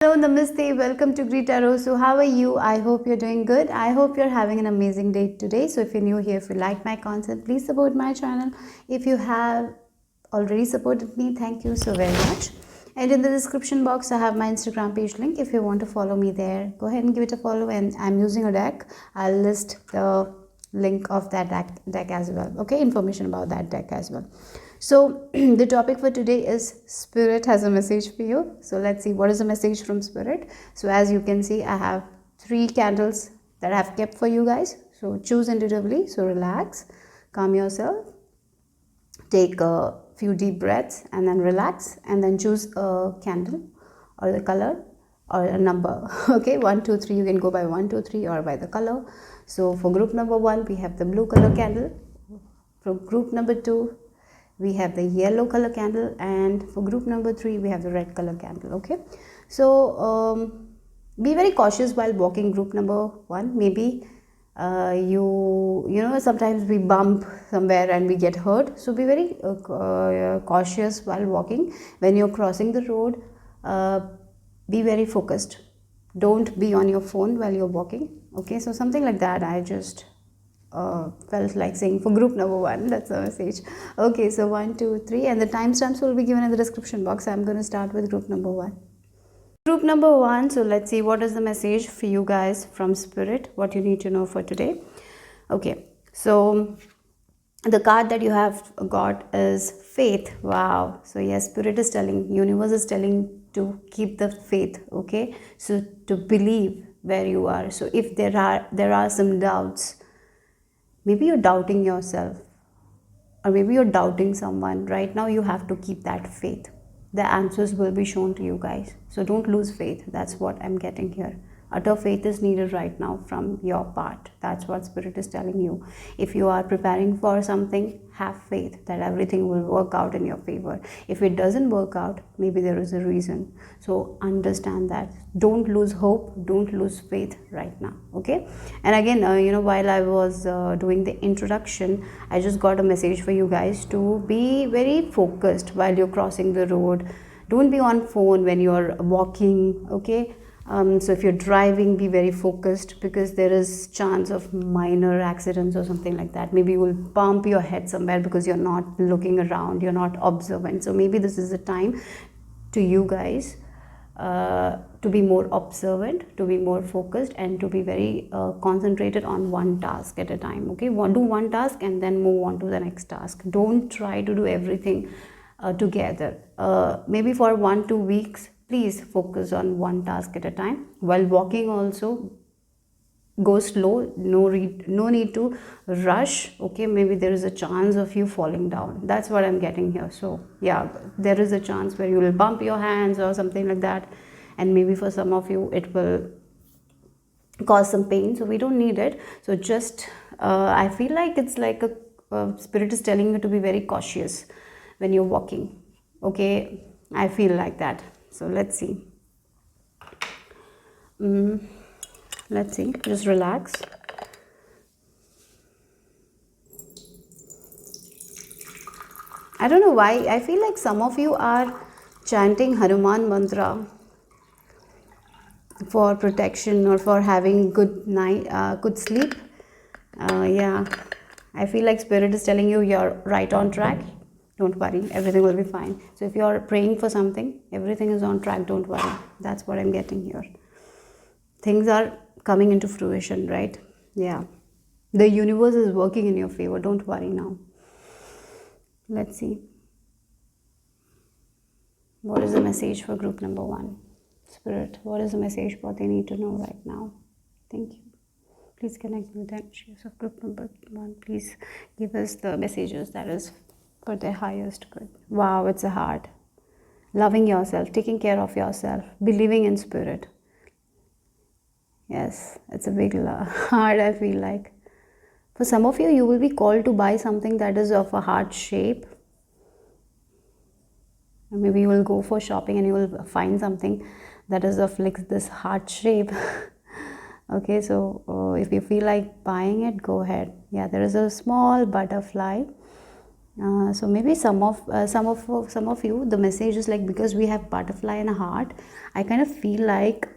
Hello, namaste, welcome to greetarot. So how are you? I hope you're doing good. I hope you're having an amazing day today. So if you're new here, if you like my content, please support my channel. If you have already supported me, thank you so very much. And in the description box, I have my Instagram page link. If you want to follow me there, go ahead and give it a follow. And I'm using a deck. I'll list the link of that deck as well. Okay, information about that deck as well. So the topic for today is Spirit has a message for you. So let's see what is the message from Spirit. So as you can see, I have 3 candles that I have kept for you guys. So choose intuitively. So relax, calm yourself, take a few deep breaths and then relax, and then choose a candle or the color or a number. Okay, 1 2 3, you can go by 1 2 3 or by the color. So for group number 1, we have the blue color candle. For group number 2, we have the yellow color candle, and for group number 3 we have the red color candle. Okay, so be very cautious while walking group number 1. Maybe you know sometimes we bump somewhere and we get hurt, so be very cautious while walking. When you're crossing the road, be very focused. Don't be on your phone while you're walking. Okay, so something like that I just felt like saying for group number 1. That's the message. Okay, so 1 2 3, and the timestamps will be given in the description box. I'm going to start with group number 1. Group number 1, so let's see what is the message for you guys from Spirit, what you need to know for today. Okay, so the card that you have got is faith. Wow. So yes, Spirit is telling, universe is telling to keep the faith. Okay, so to believe where you are. So if there are some doubts, maybe you're doubting yourself, or maybe you're doubting someone right now, you have to keep that faith. The answers will be shown to you guys, so don't lose faith. That's what I'm getting here. Utter faith is needed right now from your part. That's what Spirit is telling you. If you are preparing for something, have faith that everything will work out in your favor. If it doesn't work out, maybe there is a reason. So understand that. Don't lose hope, don't lose faith right now. Okay, and again, while I was doing the introduction, I just got a message for you guys to be very focused while you're crossing the road. Don't be on phone when you're walking. Okay, so if you're driving, be very focused, because there is chance of minor accidents or something like that. Maybe you will bump your head somewhere because you're not looking around, you're not observant. So maybe this is the time to you guys to be more observant, to be more focused, and to be very concentrated on one task at a time. Okay, do one task and then move on to the next task. Don't try to do everything together. Maybe for 1-2 weeks, please focus on one task at a time. While walking also, go slow. No need to rush. Okay, maybe there is a chance of you falling down. That's what I'm getting here. So yeah, there is a chance where you will bump your hands or something like that, and maybe for some of you it will cause some pain, so we don't need it. So just I feel like it's like a Spirit is telling you to be very cautious when you're walking. Okay, I feel like that. So let's see. Let's see, just relax. I don't know why, I feel like some of you are chanting Hanuman mantra for protection or for having good night, good sleep. Yeah, I feel like Spirit is telling you you're right on track. Don't worry, everything will be fine. So if you're praying for something, everything is on track, don't worry. That's what I'm getting here. Things are coming into fruition, right? Yeah, the universe is working in your favor. Don't worry now. Let's see. What is the message for group number 1? Spirit, what is the message what they need to know right now? Thank you. Please connect with the energies of group number 1. Please give us the messages that is for their highest good. Wow, it's a heart. Loving yourself, taking care of yourself, believing in Spirit. Yes, it's a big heart, I feel like. For some of you, you will be called to buy something that is of a heart shape. Maybe you will go for shopping and you will find something that is of like this heart shape. Okay, so if you feel like buying it, go ahead. Yeah, there is a small butterfly So maybe some of you, the message is like, because we have butterfly in a heart, I kind of feel like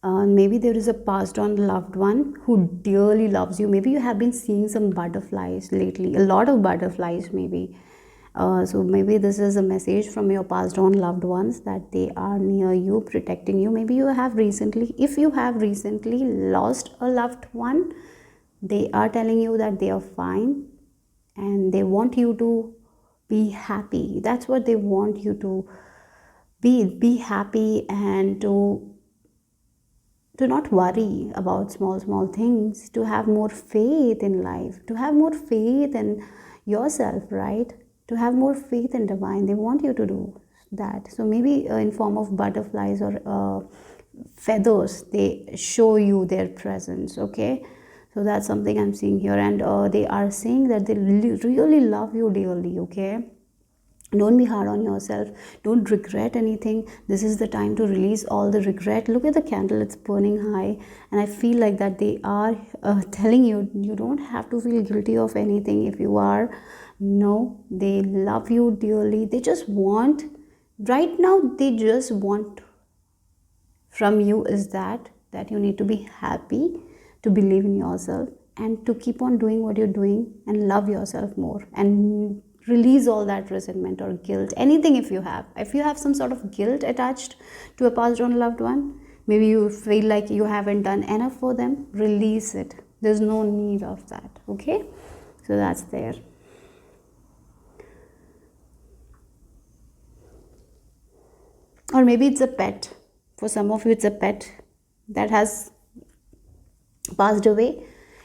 maybe there is a passed on loved one who dearly loves you. Maybe you have been seeing some butterflies lately, a lot of butterflies maybe. So maybe this is a message from your passed on loved ones, that they are near you, protecting you. Maybe you have recently, if you have recently lost a loved one, they are telling you that they are fine, and they want you to be happy. That's what they want you to be happy, and to not worry about small things, to have more faith in life, to have more faith in yourself, right? To have more faith in divine. They want you to do that. So maybe in form of butterflies or feathers, they show you their presence. Okay, so that's something I'm seeing here. And they are saying that they really love you dearly. Okay, don't be hard on yourself, don't regret anything. This is the time to release all the regret. Look at the candle, it's burning high, and I feel like that they are telling you, you don't have to feel guilty of anything if you are. No, they love you dearly. They just want, right now they just want from you is that you need to be happy, to believe in yourself, and to keep on doing what you're doing, and love yourself more, and release all that resentment or guilt, anything. If you have some sort of guilt attached to a passed on loved one, maybe you feel like you haven't done enough for them, release it. There's no need of that. Okay, so that's there. Or maybe it's a pet. For some of you, it's a pet that has passed away,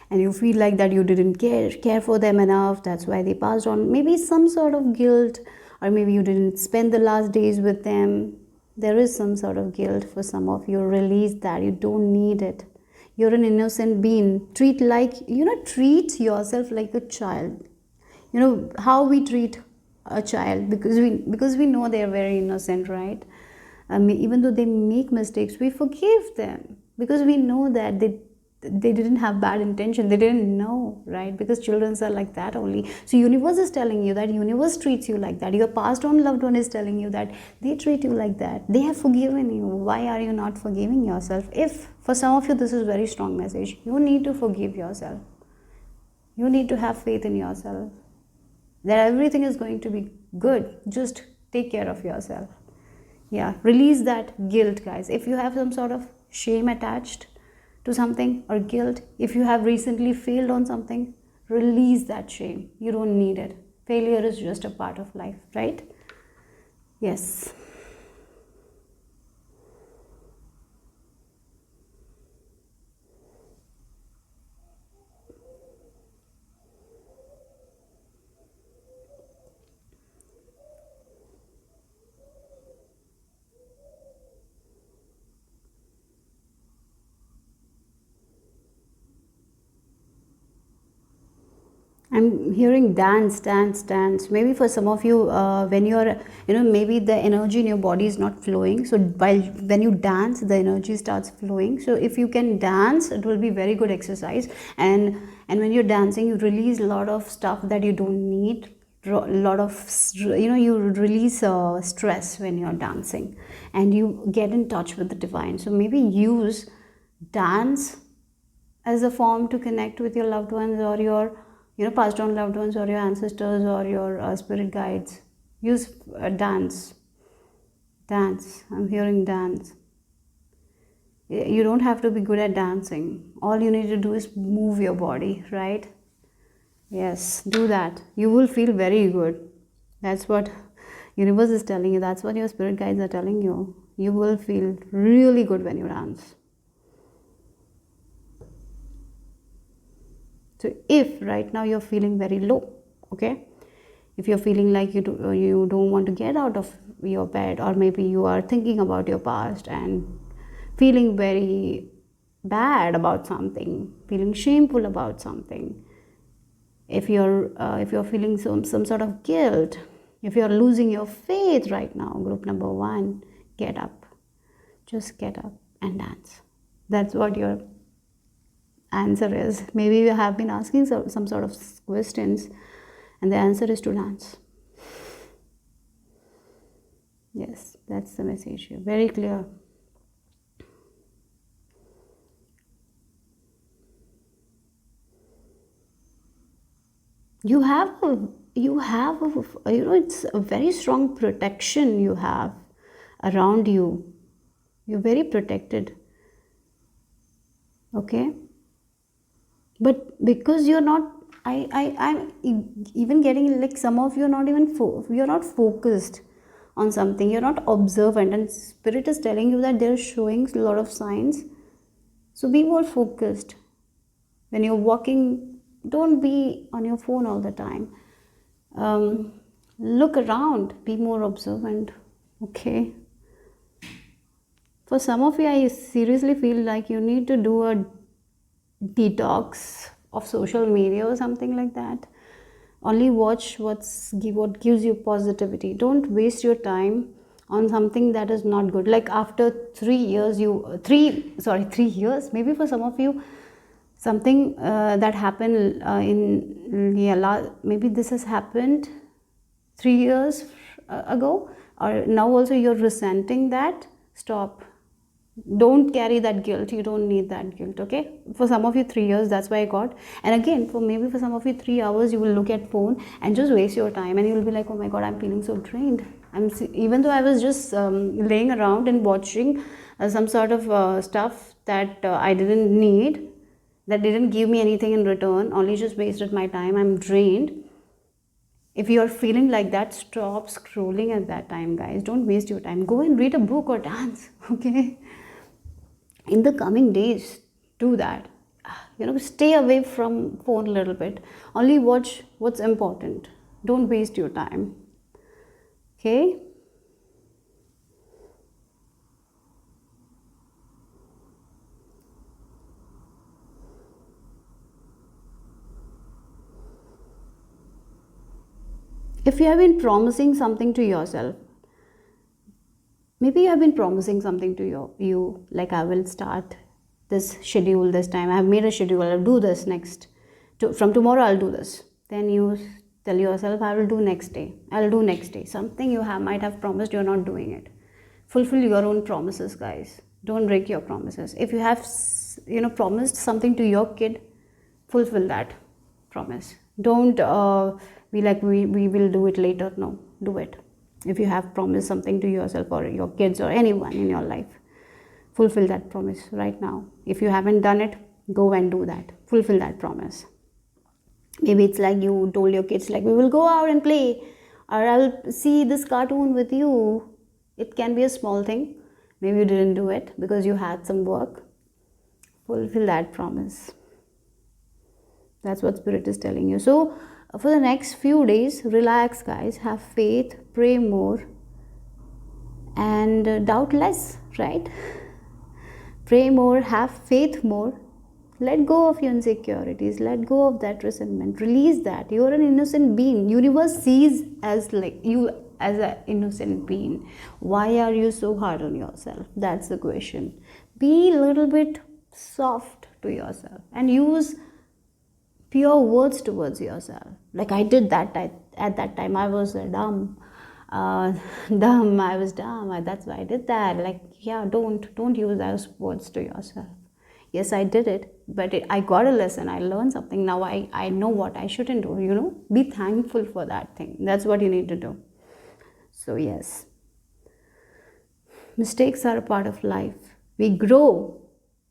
and you feel like that you didn't care for them enough. That's why they passed on. Maybe some sort of guilt, or maybe you didn't spend the last days with them. There is some sort of guilt for some of you. Release that. You don't need it. You're an innocent being. Treat yourself like a child. You know how we treat a child, because we know they are very innocent, right? Even though they make mistakes, we forgive them, because we know that they didn't have bad intention. They didn't know, right? Because children are like that only. So universe is telling you that, universe treats you like that. Your passed on loved one is telling you that they treat you like that. They have forgiven you. Why are you not forgiving yourself? If for some of you this is very strong message, you need to forgive yourself. You need to have faith in yourself, that everything is going to be good. Just take care of yourself. Yeah, release that guilt, guys. If you have some sort of shame attached to something, or guilt, if you have recently failed on something, release that shame. You don't need it. Failure is just a part of life, right? Yes. I'm hearing dance, dance, dance. Maybe for some of you, when you're, maybe the energy in your body is not flowing. So when you dance, the energy starts flowing. So if you can dance, it will be very good exercise. And when you're dancing, you release a lot of stuff that you don't need. Lot of, you release stress when you're dancing, and you get in touch with the divine. So maybe use dance as a form to connect with your loved ones, or your passed on loved ones, or your ancestors, or your spirit guides. Use dance. I'm hearing dance. You don't have to be good at dancing. All you need to do is move your body, right? Yes, do that. You will feel very good. That's what universe is telling you. That's what your spirit guides are telling you. You will feel really good when you dance. So if right now you're feeling very low, okay, if you're feeling like you don't want to get out of your bed, or maybe you are thinking about your past and feeling very bad about something, feeling shameful about something, if you're feeling some sort of guilt, if you're losing your faith right now, group number 1, get up. Just get up and dance. That's what your answer is. Maybe you have been asking some sort of questions, and the answer is to dance. Yes, that's the message here. Very clear. You have it's a very strong protection you have around you. You're very protected. Okay, but because you're not, I'm even getting like some of you are not even you're not focused on something, you're not observant, and spirit is telling you that they're showing a lot of signs. So be more focused when you're walking. Don't be on your phone all the time. Look around, be more observant. Okay, for some of you, I seriously feel like you need to do a detox of social media or something like that. Only watch what gives you positivity. Don't waste your time on something that is not good. Like after 3 years, 3 years, maybe for some of you, something that happened maybe this has happened 3 years ago, or now also you're resenting that. Stop. Don't carry that guilt. You don't need that guilt. Okay, for some of you 3 years, that's why I got. And again, for some of you 3 hours, you will look at phone and just waste your time, and you will be like, oh my god, I'm feeling so drained. Even though I was just laying around and watching some sort of stuff that I didn't need, that didn't give me anything in return, only just wasted my time. I'm drained. If you are feeling like that, stop scrolling at that time, guys. Don't waste your time. Go and read a book or dance. Okay, in the coming days, do that. Stay away from phone a little bit. Only watch what's important. Don't waste your time. Okay, if you have been promising something to yourself, maybe you have been promising something to you, like I will start this schedule this time, I have made a schedule, I'll do this next, from tomorrow I'll do this. Then you tell yourself, I will do next day, I'll do next day. Something you might have promised, you're not doing it. Fulfill your own promises, guys. Don't break your promises. If you have promised something to your kid, fulfill that promise. Don't be like, we will do it later. No, do it. If you have promised something to yourself or your kids or anyone in your life, fulfill that promise right now. If you haven't done it, go and do that. Fulfill that promise. Maybe it's like you told your kids, like, we will go out and play, or I'll see this cartoon with you. It can be a small thing. Maybe you didn't do it because you had some work. Fulfill that promise. That's what spirit is telling you. So for the next few days, relax, guys. Have faith, pray more, and doubt less, right? Pray more, have faith more. Let go of your insecurities. Let go of that resentment. Release that. You're an innocent being. Universe sees as like you as an innocent being. Why are you so hard on yourself? That's the question. Be a little bit soft to yourself and use pure words towards yourself. Like I did that. At that time, I was dumb. Dumb. I was dumb. That's why I did that. Like, yeah, don't use those words to yourself. Yes, I did it, but I got a lesson. I learned something. Now I know what I shouldn't do. Be thankful for that thing. That's what you need to do. So yes, mistakes are a part of life. We grow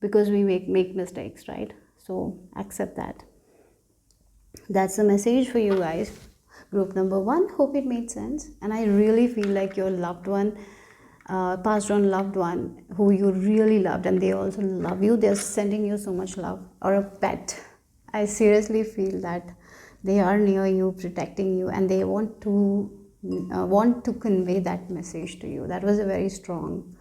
because we make mistakes, right? So accept that. That's the message for you guys. Group number 1, hope it made sense. And I really feel like your loved one, passed on loved one who you really loved, and they also love you, they're sending you so much love. Or a pet. I seriously feel that they are near you, protecting you, and they want to convey that message to you. That was a very strong.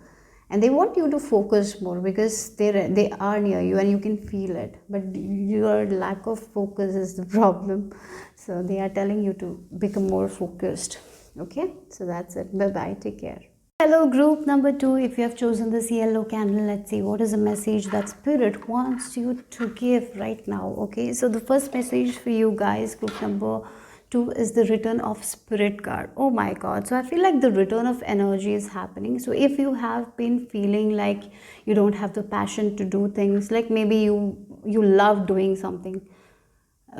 And they want you to focus more because they are near you and you can feel it, but your lack of focus is the problem. So they are telling you to become more focused. Okay, so that's it. Bye bye, take care. Hello, group number 2. If you have chosen this yellow candle, let's see what is the message that Spirit wants you to give right now. Okay, so the first message for you guys, group number 2, is the return of Spirit card. Oh my God. So I feel like the return of energy is happening. So if you have been feeling like you don't have the passion to do things, like maybe you love doing something,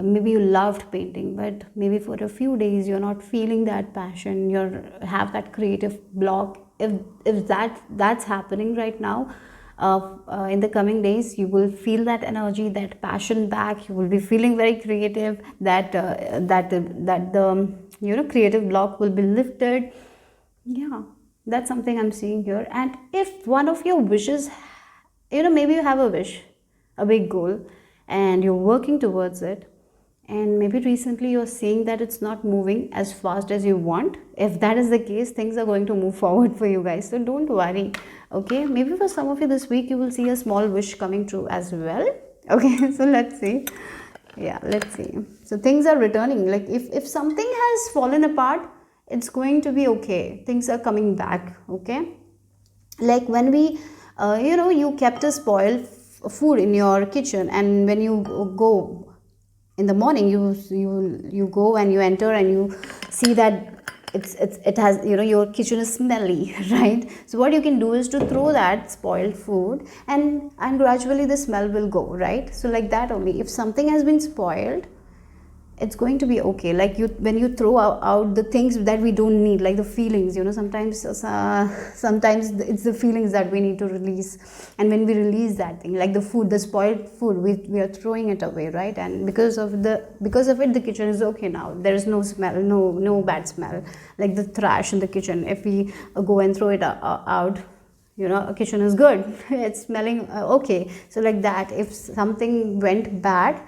maybe you loved painting, but maybe for a few days you're not feeling that passion, you have that creative block. If that's happening right now, in the coming days you will feel that energy, that passion back. You will be feeling very creative, that the creative block will be lifted. Yeah, that's something I'm seeing here. And if one of your wishes, maybe you have a wish, a big goal, and you're working towards it, and maybe recently you're seeing that it's not moving as fast as you want. If that is the case, things are going to move forward for you guys, so don't worry. Okay, maybe for some of you this week you will see a small wish coming true as well. Okay, so let's see. Yeah, let's see. So things are returning. Like if something has fallen apart, it's going to be okay. Things are coming back. Okay, like when we you kept a spoiled food in your kitchen, and when you go in the morning, you go and you enter and you see that it has, your kitchen is smelly, right? So what you can do is to throw that spoiled food, and gradually the smell will go, right? So like that only, if something has been spoiled, it's going to be okay. Like when you throw out the things that we don't need, like the feelings, sometimes it's the feelings that we need to release. And when we release that thing, like the food, the spoiled food, we are throwing it away, right? And because of it, the kitchen is okay now. There is no smell, no bad smell, like the trash in the kitchen. If we go and throw it out, a kitchen is good. It's smelling okay. So like that, if something went bad,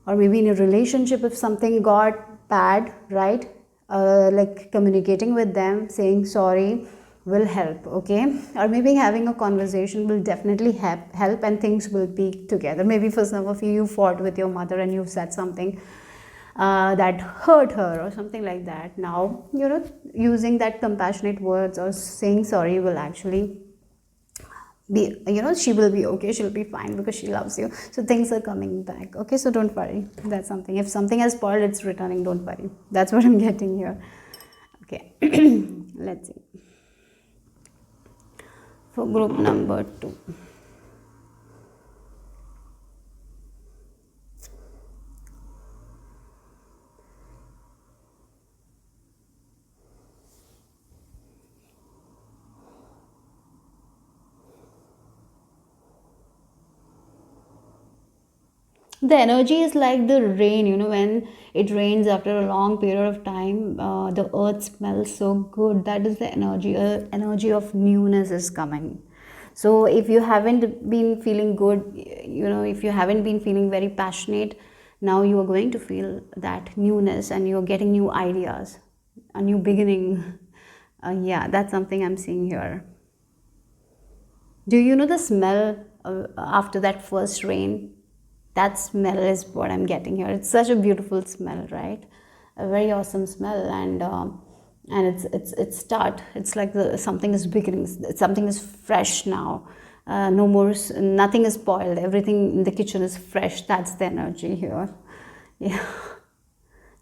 or maybe in a relationship, if something got bad, right, like communicating with them, saying sorry will help. Okay, or maybe having a conversation will definitely help, and things will be together. Maybe for some of you, you fought with your mother and you said something that hurt her or something like that. Now, using that compassionate words or saying sorry will actually be, she will be okay, she'll be fine, because she loves you. So things are coming back. Okay, so don't worry. That's something. If something has spoiled, it's returning. Don't worry. That's what I'm getting here. Okay. Let's see for group number 2. The energy is like the rain, when it rains after a long period of time, the earth smells so good. That is the energy of newness is coming. So if you haven't been feeling good, if you haven't been feeling very passionate, now you are going to feel that newness, and you're getting new ideas, a new beginning. Yeah, that's something I'm seeing here. Do you know the smell after that first rain? That smell is what I'm getting here. It's such a beautiful smell, right? A very awesome smell, and it's start. It's like something is beginning. Something is fresh now. No more. Nothing is spoiled. Everything in the kitchen is fresh. That's the energy here. Yeah.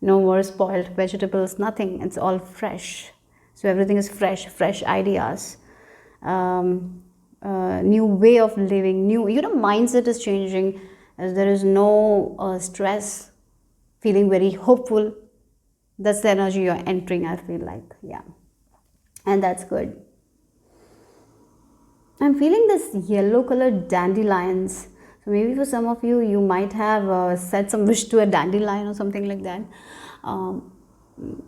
No more spoiled vegetables. Nothing. It's all fresh. So everything is fresh. Fresh ideas. New way of living. New. Mindset is changing, as there is no stress, feeling very hopeful. That's the energy you're entering, I feel like. Yeah, and that's good. I'm feeling this yellow colored dandelions. So maybe for some of you, you might have said some wish to a dandelion or something like that. um,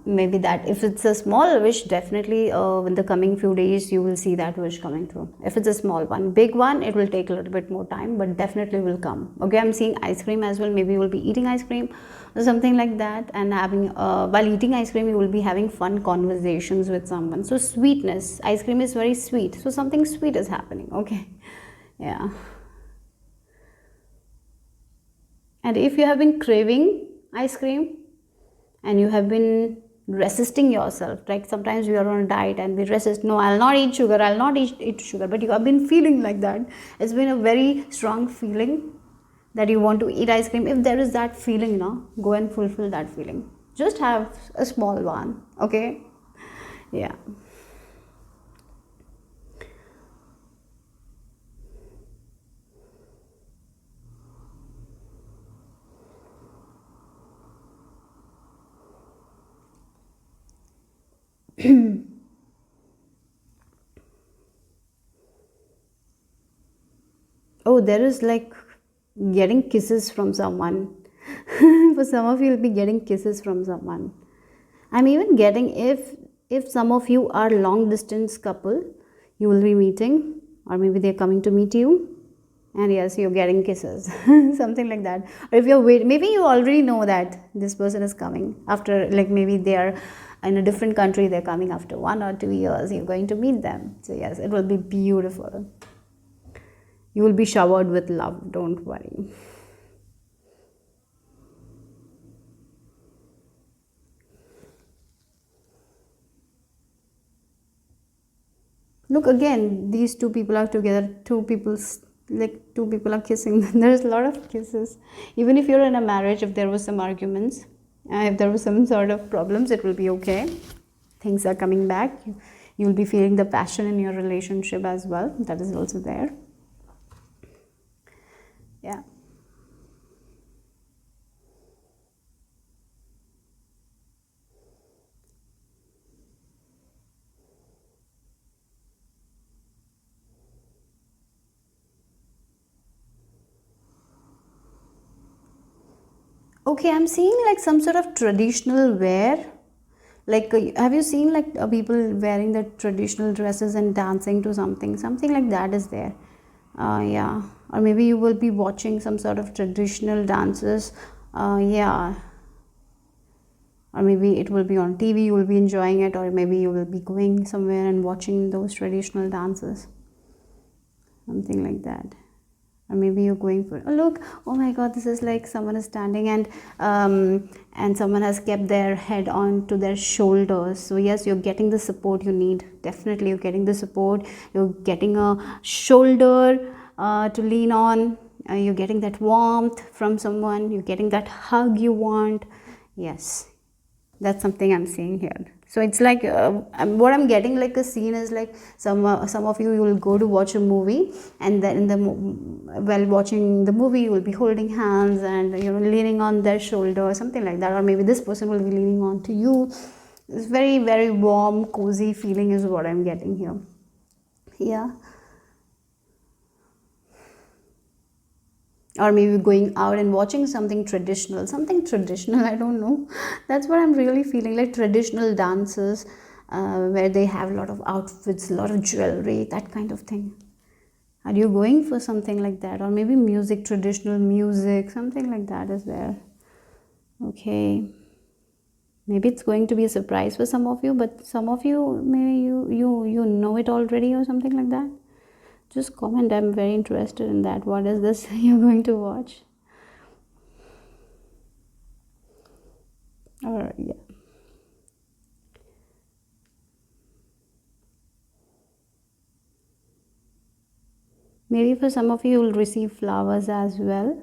Maybe that, if it's a small wish, definitely in the coming few days you will see that wish coming through. If it's a small one, big one, it will take a little bit more time, but definitely will come. Okay, I'm seeing ice cream as well. Maybe you will be eating ice cream or something like that, and having while eating ice cream you will be having fun conversations with someone. So sweetness, ice cream is very sweet, so something sweet is happening. Okay. Yeah. And if you have been craving ice cream, and you have been resisting yourself. Like sometimes we are on a diet and we resist, no, I'll not eat sugar, I'll not eat sugar, but you have been feeling like that. It's been a very strong feeling that you want to eat ice cream. If there is that feeling, go and fulfill that feeling. Just have a small one, okay? Yeah. Oh, there is like getting kisses from someone. For some of you, you'll be getting kisses from someone. I'm even getting, if some of you are long distance couple, you will be meeting, or maybe they're coming to meet you, and yes, you're getting kisses. Something like that. Or if you're waiting, maybe you already know that this person is coming after, like maybe they are in a different country, they're coming after 1 or 2 years, you're going to meet them. So yes, it will be beautiful. You will be showered with love, don't worry. Look, again, these two people are together, two people are kissing. There's a lot of kisses. Even if you're in a marriage, if there was some arguments, if there was some sort of problems, it will be okay. Things are coming back. You'll be feeling the passion in your relationship as well. That is also there. Yeah. Okay, I'm seeing like some sort of traditional wear. Like, have you seen like people wearing the traditional dresses and dancing to something like that is there. Yeah, or maybe you will be watching some sort of traditional dances. Yeah, or maybe it will be on TV, you will be enjoying it, or maybe you will be going somewhere and watching those traditional dances, something like that. Or maybe you're going for, oh look, oh my god, this is like someone is standing and someone has kept their head on to their shoulders. So yes, you're getting the support you need. Definitely you're getting the support. You're getting a shoulder to lean on. You're getting that warmth from someone. You're getting that hug you want. Yes, that's something I'm seeing here. So it's like what I'm getting, like a scene is like some of you will go to watch a movie, and then while watching the movie you will be holding hands and leaning on their shoulder or something like that, or maybe this person will be leaning on to you. It's very, very warm, cozy feeling is what I'm getting here. Yeah. Or maybe going out and watching something traditional, I don't know. That's what I'm really feeling, like traditional dances, where they have a lot of outfits, a lot of jewelry, that kind of thing. Are you going for something like that? Or maybe music, traditional music, something like that is there. Okay, maybe it's going to be a surprise for some of you, but some of you, maybe you know it already or something like that. Just comment, I'm very interested in that. What is this you're going to watch? Or yeah, maybe for some of you will receive flowers as well.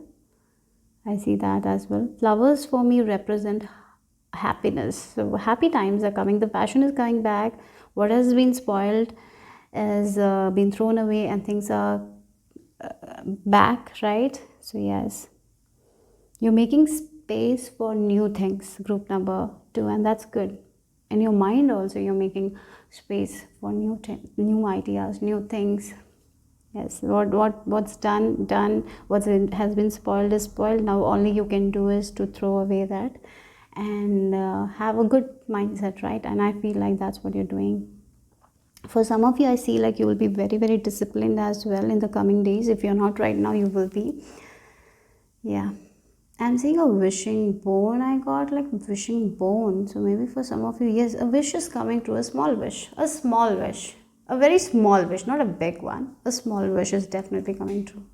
I see that as well. Flowers for me represent happiness. So happy times are coming, the passion is coming back. What has been spoiled has been thrown away, and things are back, right? So yes, you're making space for new things, group number 2, and that's good. In your mind also, you're making space for new ideas, new things. Yes, what's done. What has been spoiled is spoiled. Now only you can do is to throw away that and have a good mindset, right? And I feel like that's what you're doing. For some of you, I see like you will be very, very disciplined as well in the coming days. If you're not right now, you will be. Yeah, I'm seeing a wishing bone. I got like wishing bone. So maybe for some of you, yes, a wish is coming true. A small wish, a very small wish, not a big one. A small wish is definitely coming true.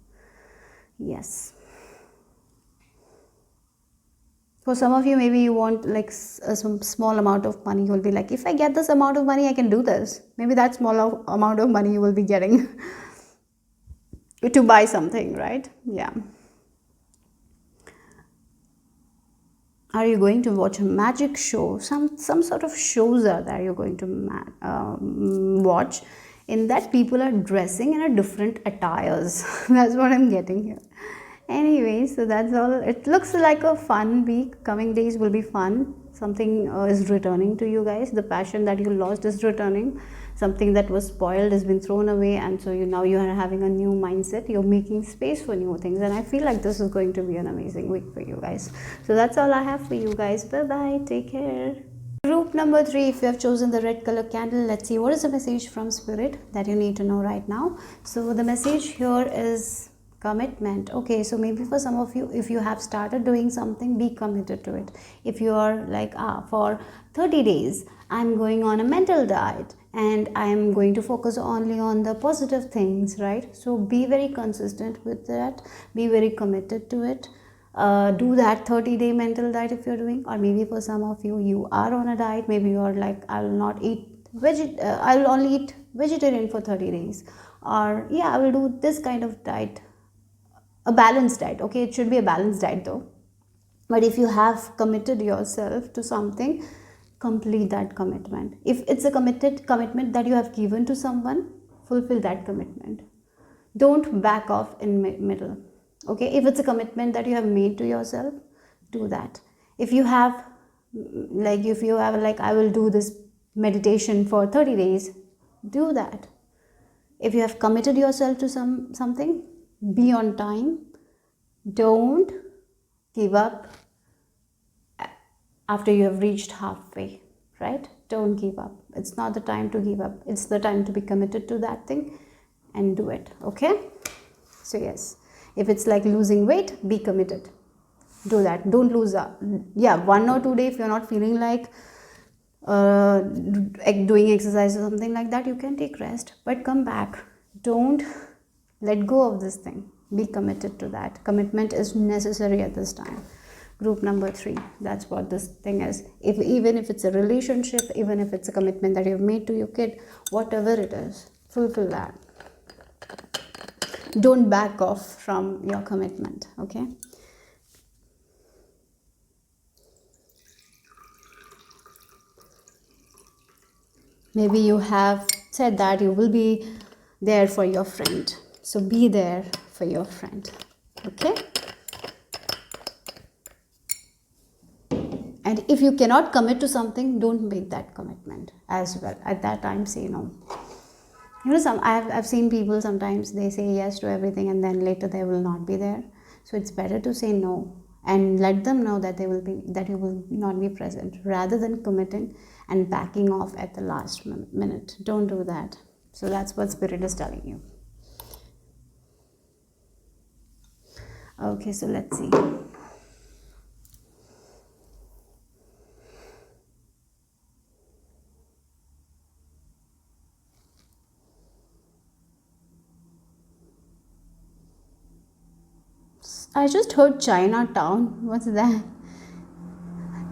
Yes. For some of you, maybe you want like some small amount of money. You will be like, if I get this amount of money, I can do this. Maybe that small amount of money you will be getting to buy something, right? Yeah. Are you going to watch a magic show? Some sort of shows are that you're going to watch. In that, people are dressing in a different attires. That's what I'm getting here. Anyway, so that's all. It looks like a fun week. Coming days will be fun. Something is returning to you guys. The passion that you lost is returning. Something that was spoiled has been thrown away, and so now you are having a new mindset. You're making space for new things, and I feel like this is going to be an amazing week for you guys. So that's all I have for you guys. Bye bye. Take care. Group number 3, if you have chosen the red color candle, let's see what is the message from spirit that you need to know right now. So the message here is commitment. Okay, so maybe for some of you, if you have started doing something, be committed to it. If you are like, for 30 days I'm going on a mental diet and I'm going to focus only on the positive things, right? So be very consistent with that, be very committed to it. Do that 30-day mental diet if you're doing. Or maybe for some of you, you are on a diet. Maybe you are like, I'll not eat I'll only eat vegetarian for 30 days, or yeah, I will do this kind of diet, a balanced diet. Okay, it should be a balanced diet though. But if you have committed yourself to something, complete that commitment. If it's a commitment that you have given to someone, fulfill that commitment. Don't back off in middle. Okay, if it's a commitment that you have made to yourself, do that. If you have like, I will do this meditation for 30 days, do that. If you have committed yourself to something, be on time. Don't give up after you have reached halfway, right? Don't give up. It's not the time to give up. It's the time to be committed to that thing and do it. Okay? So yes, if it's like losing weight, be committed. Do that. Don't lose up. Yeah, 1 or 2 days if you're not feeling like doing exercise or something like that, you can take rest, but come back. Don't let go of this thing. Be committed to that. Commitment is necessary at this time. Group number 3, that's what this thing is. Even if it's a relationship, even if it's a commitment that you've made to your kid, whatever it is, fulfill that. Don't back off from your commitment. Okay? Maybe you have said that you will be there for your friend. So be there for your friend. Okay? And if you cannot commit to something, don't make that commitment as well. At that time, say no. You know, I've seen people sometimes, they say yes to everything and then later they will not be there. So it's better to say no and let them know that you will not be present, rather than committing and backing off at the last minute. Don't do that. So that's what spirit is telling you. Okay, so let's see. I just heard Chinatown. What's that?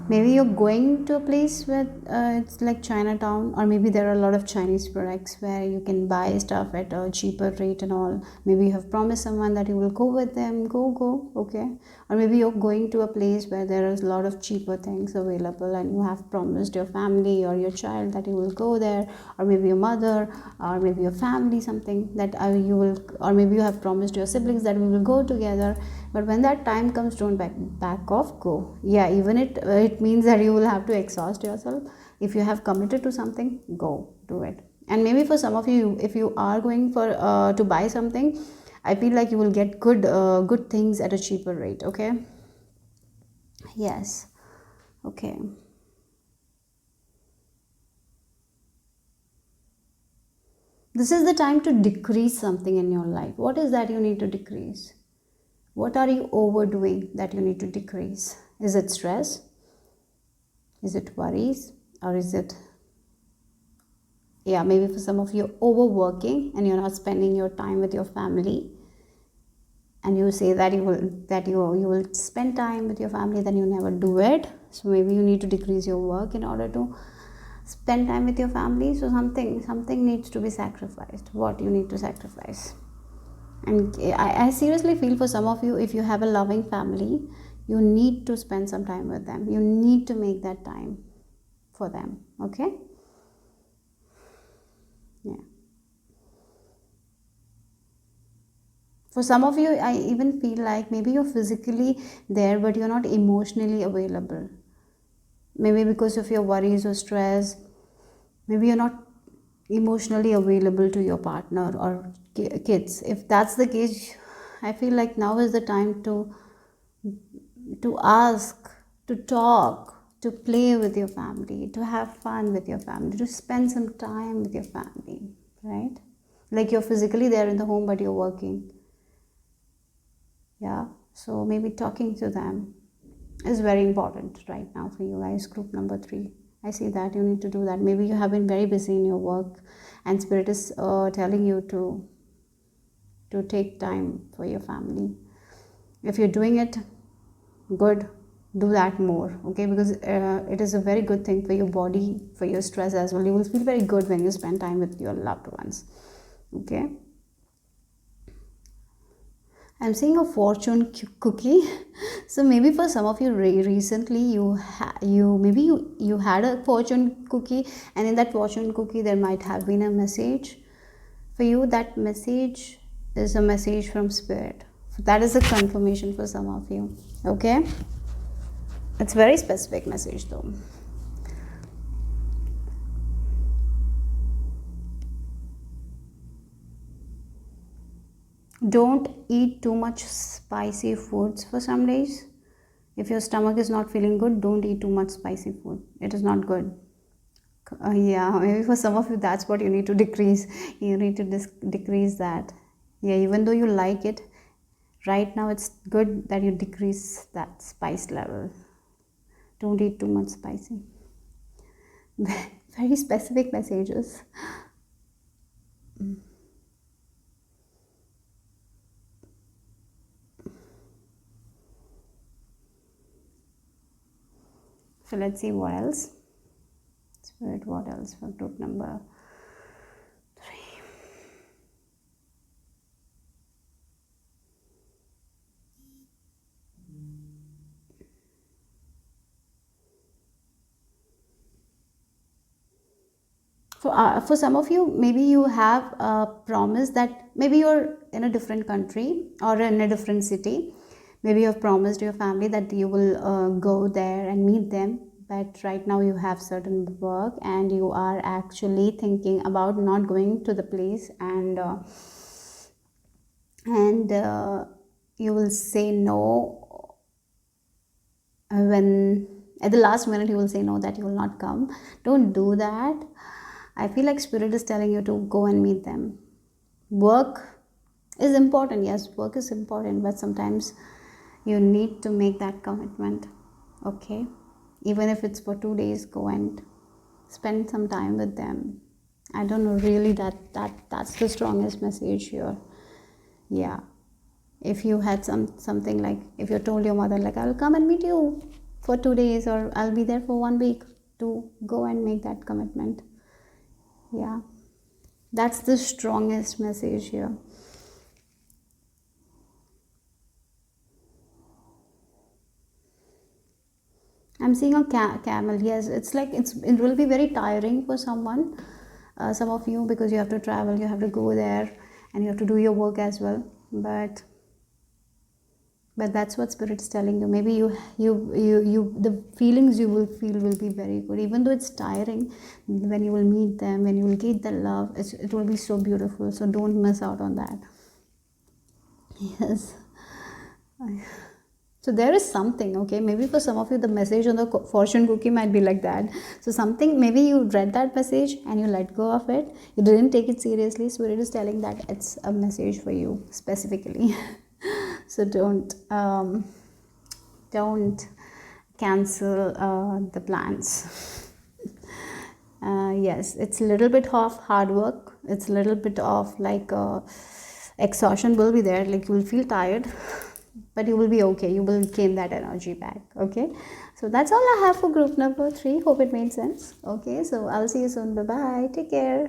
Maybe you're going to a place where it's like Chinatown, or maybe there are a lot of Chinese products where you can buy stuff at a cheaper rate and all. Maybe you have promised someone that you will go with them. Go, okay? Or maybe you're going to a place where there is a lot of cheaper things available and you have promised your family or your child that you will go there, or maybe your mother, or maybe your family, something that you will, or maybe you have promised your siblings that we will go together. But when that time comes, don't back off, go. Yeah, even it means that you will have to exhaust yourself. If you have committed to something, go, do it. And maybe for some of you, if you are going for to buy something, I feel like you will get good things at a cheaper rate. Okay? Yes. Okay. This is the time to decrease something in your life. What is that you need to decrease? What are you overdoing that you need to decrease? Is it stress? Is it worries? Or is it, yeah, maybe for some of you, overworking and you're not spending your time with your family. and you say that you will spend time with your family, then you never do it. So maybe you need to decrease your work in order to spend time with your family. So something needs to be sacrificed. What you need to sacrifice? And I seriously feel for some of you, if you have a loving family, you need to spend some time with them. You need to make that time for them. Okay? Yeah. For some of you, I even feel like maybe you're physically there, but you're not emotionally available. Maybe because of your worries or stress. Maybe you're not emotionally available to your partner or kids. If that's the case, I feel like now is the time to ask, to talk, to play with your family, to have fun with your family, to spend some time with your family, right? Like you're physically there in the home, but you're working. Yeah, so maybe talking to them is very important right now for you guys. Group number 3, I see that you need to do that. Maybe you have been very busy in your work, and spirit is telling you to take time for your family. If you're doing it good, do that more, okay? Because it is a very good thing for your body, for your stress as well. You will feel very good when you spend time with your loved ones, okay? I'm seeing a fortune cookie. So maybe for some of you, recently you had a fortune cookie, and in that fortune cookie there might have been a message for you. That message is a message from spirit. That is a confirmation for some of you. Okay, it's very specific message though. Don't eat too much spicy foods for some days. If your stomach is not feeling good, don't eat too much spicy food. It is not good. Yeah, maybe for some of you, that's what you need to decrease. You need to decrease that. Yeah, even though you like it, right now it's good that you decrease that spice level. Don't eat too much spicy. Very specific messages. So let's see what else. Spirit, what else for group number 3? For some of you, maybe you have a promise that maybe you're in a different country or in a different city. Maybe you have promised your family that you will go there and meet them, but right now you have certain work and you are actually thinking about not going to the place, and you will say no when at the last minute you will say no, that you will not come. Don't do that. I feel like spirit is telling you to go and meet them. Work is important, yes, work is important, but sometimes you need to make that commitment, okay? Even if it's for 2 days, go and spend some time with them. I don't know, really, that's the strongest message here. Yeah, if you had something like, if you told your mother like, I'll come and meet you for 2 days, or I'll be there for 1 week, to go and make that commitment. Yeah, that's the strongest message here. I'm seeing a camel. Yes, it's like it will be very tiring for someone, some of you, because you have to travel, you have to go there, and you have to do your work as well. But that's what spirit is telling you. Maybe the feelings you will feel will be very good, even though it's tiring. When you will meet them, when you will get the love, it will be so beautiful. So don't miss out on that. Yes. So there is something, okay? Maybe for some of you, the message on the fortune cookie might be like that. So something, maybe you read that message and you let go of it. You didn't take it seriously. Spirit is telling that it's a message for you specifically. So don't cancel the plans. Yes, it's a little bit of hard work. It's a little bit of like exhaustion will be there, like you will feel tired, but you will be okay, you will gain that energy back. Okay, so that's all I have for group number 3. Hope it made sense. Okay, so I'll see you soon. Bye bye, take care.